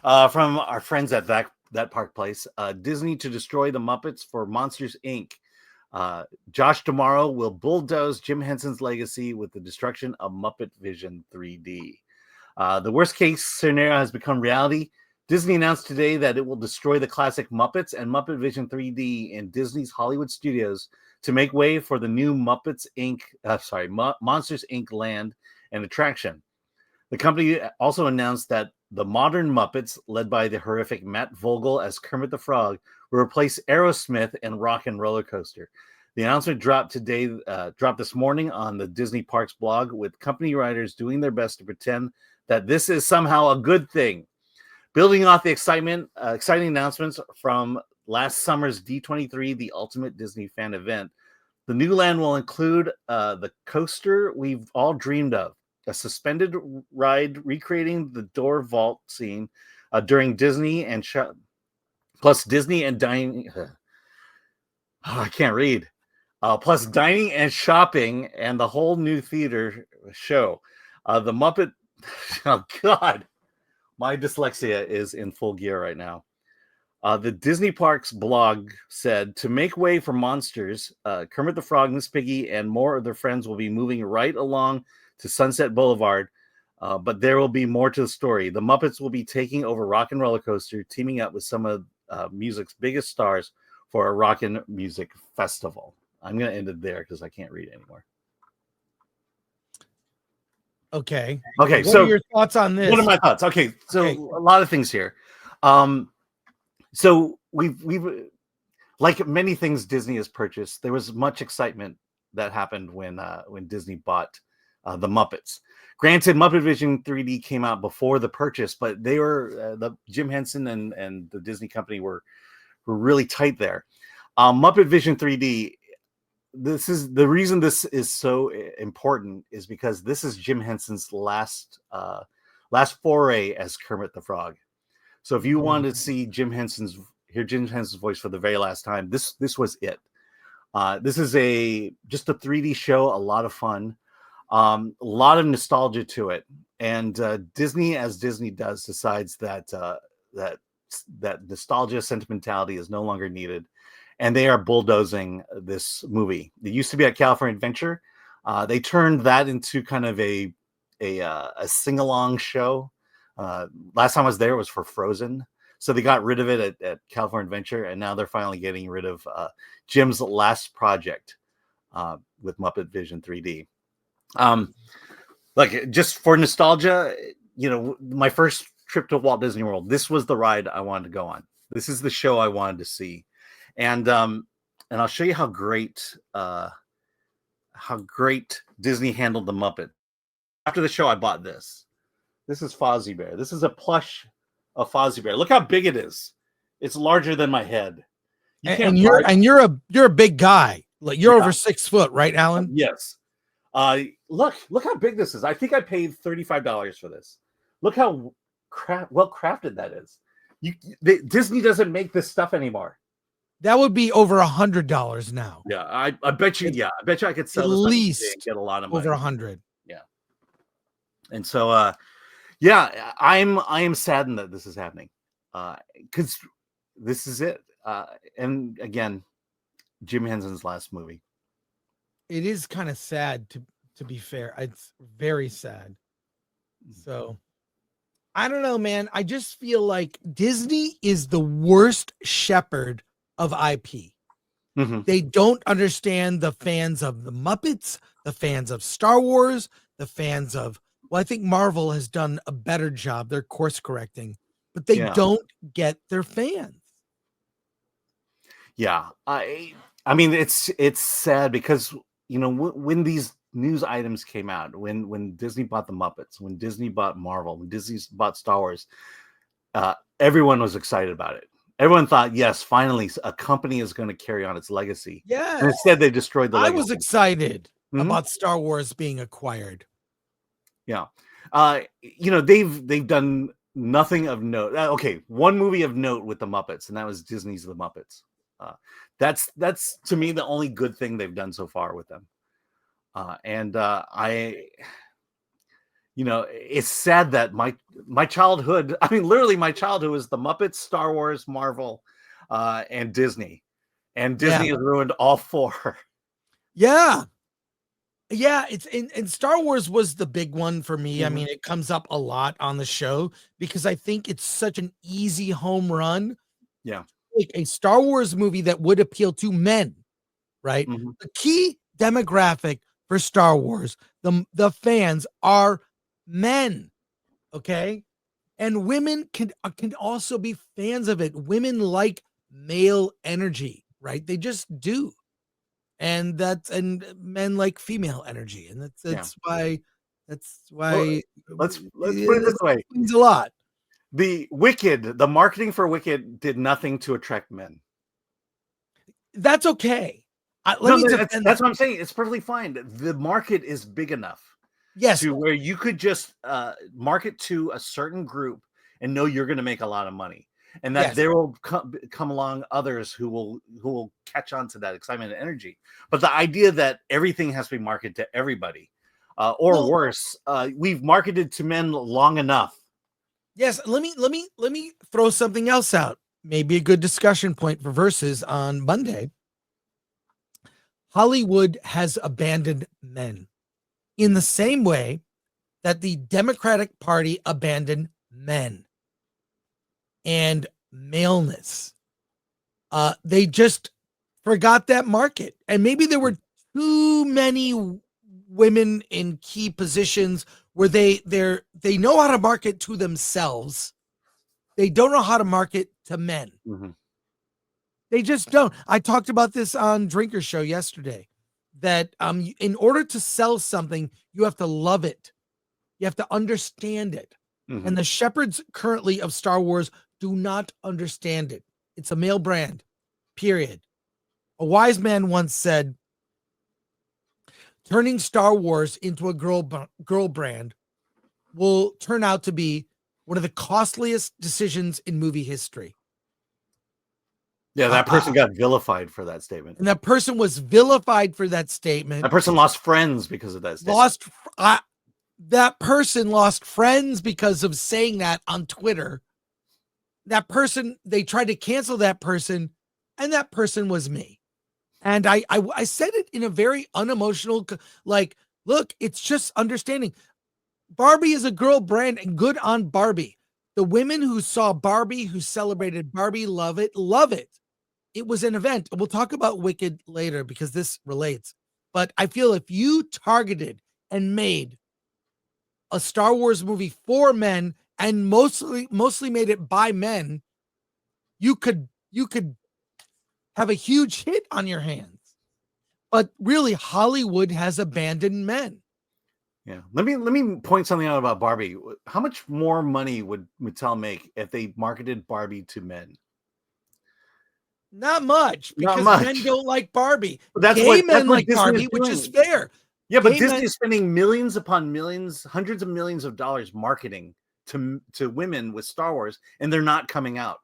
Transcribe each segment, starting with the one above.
From our friends at that Park Place, Disney to destroy the Muppets for Monsters Inc. Josh Tomorrow will bulldoze Jim Henson's legacy with the destruction of MuppetVision 3D. The worst case scenario has become reality. Disney announced today that it will destroy the classic Muppets and MuppetVision 3D in Disney's Hollywood studios to make way for the new Muppets Inc. Monsters Inc. land and attraction. The company also announced that the modern Muppets, led by the horrific Matt Vogel as Kermit the Frog, will replace Aerosmith and Rock and Roller Coaster. The announcement dropped this morning on the Disney Parks blog, with company writers doing their best to pretend that this is somehow a good thing. Building off the exciting announcements from last summer's D23, the Ultimate Disney Fan Event, the new land will include the coaster we've all dreamed of, a suspended ride recreating the door vault scene during Disney and plus Disney and dining. I can't read. Plus dining and shopping and the whole new theater show. The Muppet. Oh God, my dyslexia is in full gear right now. The Disney Parks blog said, to make way for monsters, Kermit the Frog, Miss Piggy, and more of their friends will be moving right along to Sunset Boulevard, but there will be more to the story. The Muppets will be taking over Rock and Roller Coaster, teaming up with some of music's biggest stars for a rock and music festival. I'm going to end it there because I can't read anymore. Okay. What are your thoughts on this? What are my thoughts? Okay, so a lot of things here. So we've like many things Disney has purchased, there was much excitement that happened when Disney bought the Muppets. Granted, MuppetVision 3D came out before the purchase, but they were the Jim Henson and the Disney company were really tight there. MuppetVision 3D. This is the reason this is so important, is because this is Jim Henson's last foray as Kermit the Frog. So if you wanted to see Jim Henson's voice for the very last time, this was it. This is just a 3D show, a lot of fun, a lot of nostalgia to it, and Disney, as Disney does, decides that nostalgia, sentimentality is no longer needed, and they are bulldozing this movie. It used to be at California Adventure. They turned that into kind of a sing-along show. Last time I was there was for Frozen. So they got rid of it at California Adventure, and now they're finally getting rid of Jim's last project with MuppetVision 3D. Like, just for nostalgia, my first trip to Walt Disney World, this was the ride I wanted to go on. This is the show I wanted to see. And I'll show you how great Disney handled the Muppet. After the show, I bought this. This is Fozzie Bear. This is a plush of Fozzie Bear. Look how big it is. It's larger than my head. You're a big guy. Like, you're over 6 foot, right, Alan? Yes. Look how big this is. I think I paid $35 for this. Look how well crafted that is. Disney doesn't make this stuff anymore. That would be over $100 now. Yeah, I bet you. Yeah, I bet you I could sell at this least and get a lot of money. over 100. Yeah, and so yeah, I am saddened that this is happening, because this is it. And again, Jim Henson's last movie. It is kind of sad, to be fair. It's very sad. So I don't know, man. I just feel like Disney is the worst shepherd of IP. Mm-hmm. They don't understand the fans of the Muppets, the fans of Star Wars, the fans of, well, I think Marvel has done a better job. They're course correcting, but they don't get their fans. Yeah. I mean, it's sad because, when these news items came out, when Disney bought the Muppets, when Disney bought Marvel, when Disney bought Star Wars, everyone was excited about it. Everyone thought, yes, finally a company is going to carry on its legacy. Yeah. And instead they destroyed the legacy. I was excited about Star Wars being acquired. Yeah. They've done nothing of note. Okay, one movie of note with the Muppets, and that was Disney's The Muppets. That's to me the only good thing they've done so far with them. it's sad that my childhood, I mean, literally my childhood was the Muppets, Star Wars, Marvel, and Disney. And Disney has ruined all four. Yeah. Yeah, and Star Wars was the big one for me. I mean, it comes up a lot on the show because I think it's such an easy home run. Yeah. Like a Star Wars movie that would appeal to men, right? The key demographic for Star Wars, the fans are men, okay? And women can also be fans of it. Women like male energy, right? They just do. And men like female energy, and that's why Well, let's put it it this way. means a lot. The marketing for Wicked did nothing to attract men. That's okay. That's what I'm saying. It's perfectly fine. The market is big enough, to where you could just market to a certain group and know you're going to make a lot of money, and that there will come along others who will catch on to that excitement and energy. But the idea that everything has to be marketed to everybody, worse, we've marketed to men long enough. Yes, let me throw something else out. Maybe a good discussion point for Versus on Monday. Hollywood has abandoned men in the same way that the Democratic Party abandoned men and maleness. They just forgot that market, and maybe there were too many women in key positions where they know how to market to themselves. They don't know how to market to men. They just don't. I talked about this on Drinker Show yesterday, that in order to sell something, you have to love it. You have to understand it. And the shepherds currently of Star Wars do not understand it. It's a male brand, period. A wise man once said, turning Star Wars into a girl brand will turn out to be one of the costliest decisions in movie history. Yeah, that person got vilified for that statement. And that person was vilified for that statement. That person lost friends because of that statement. That person lost friends because of saying that on Twitter. That person, they tried to cancel that person, and that person was me. And I said it in a very unemotional, like, look, it's just understanding. Barbie is a girl brand, and good on Barbie. The women who saw Barbie, who celebrated Barbie, love it, love it. It was an event. We'll talk about Wicked later because this relates. But I feel if you targeted and made a Star Wars movie for men and mostly made it by men, you could have a huge hit on your hands. But really, Hollywood has abandoned men. Yeah. Let me point something out about Barbie. How much more money would Mattel make if they marketed Barbie to men? Not much, because men don't like Barbie. Gay men like Barbie, which is fair. Yeah, but Disney is spending millions upon millions, hundreds of millions of dollars marketing to women with Star Wars, and they're not coming out.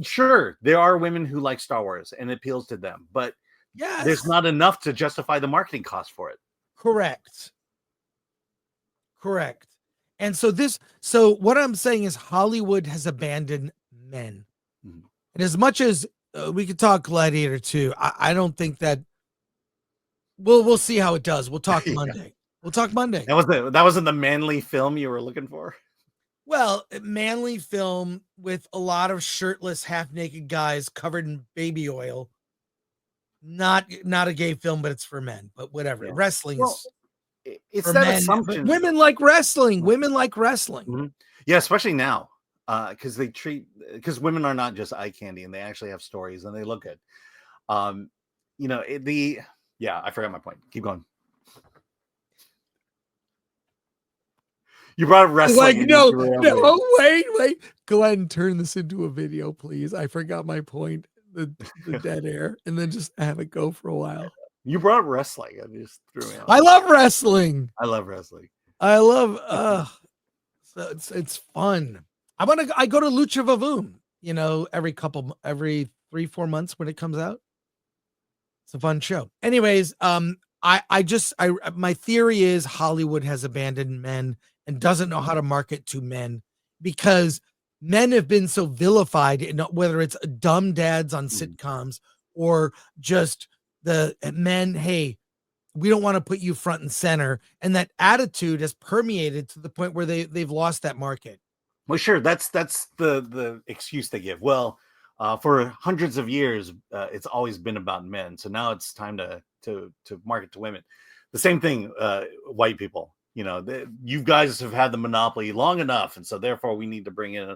Sure, there are women who like Star Wars and it appeals to them, but there's not enough to justify the marketing cost for it. Correct. And so what I'm saying is Hollywood has abandoned men. And as much as we could talk Gladiator 2, I don't think that we'll see how it does. We'll talk Monday. We'll talk Monday. That wasn't the manly film you were looking for? Well, manly film with a lot of shirtless, half-naked guys covered in baby oil. Not a gay film, but it's for men. But whatever. Yeah. Wrestling is it's for that men. assumption. But women like wrestling. Women like wrestling. Yeah, especially now. Because women are not just eye candy, and they actually have stories and they look good. I forgot my point. Keep going. You brought up wrestling. No, wait. Glenn, turn this into a video, please. I forgot my point. The dead air, and then just have it go for a while. You brought up wrestling. I just threw me out. I love wrestling. I love so it's fun. I go to Lucha Vavoom, every 3-4 months when it comes out. It's a fun show. Anyways, My theory is Hollywood has abandoned men and doesn't know how to market to men because men have been so vilified, whether it's dumb dads on sitcoms or just the men, hey, we don't want to put you front and center. And that attitude has permeated to the point where they've lost that market. Well, sure. That's the excuse they give. Well, for hundreds of years, it's always been about men. So now it's time to market to women. The same thing, white people. You know, you guys have had the monopoly long enough, and so therefore we need to bring in,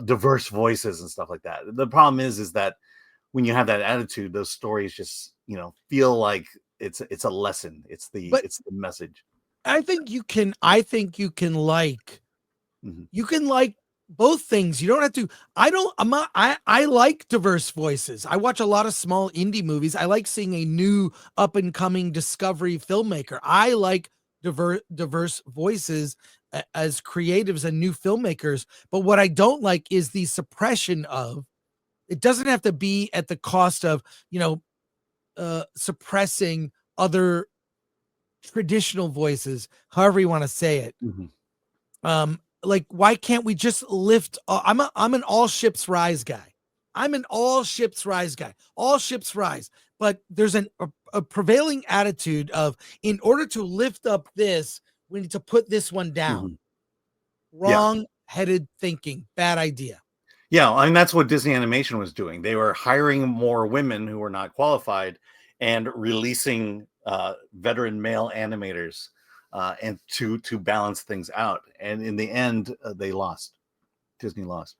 diverse voices and stuff like that. The problem is that when you have that attitude, those stories just feel like it's a lesson. It's the message. I think you can like. You can like both things. You don't have to. I like diverse voices. I watch a lot of small indie movies. I like seeing a new up and coming discovery filmmaker. I like diverse voices as creatives and new filmmakers. But what I don't like is the suppression of. It doesn't have to be at the cost of, suppressing other traditional voices, however you want to say it. Like, why can't we just lift? I'm an all ships rise guy. All ships rise. But there's a prevailing attitude of, in order to lift up this, we need to put this one down. Wrong-headed thinking. Bad idea. Yeah, I mean, that's what Disney Animation was doing. They were hiring more women who were not qualified and releasing veteran male animators and to balance things out. And in the end, they lost. Disney lost.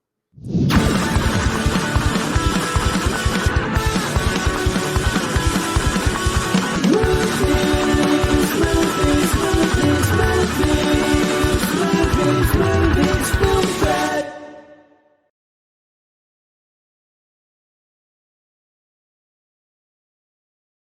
Muppets.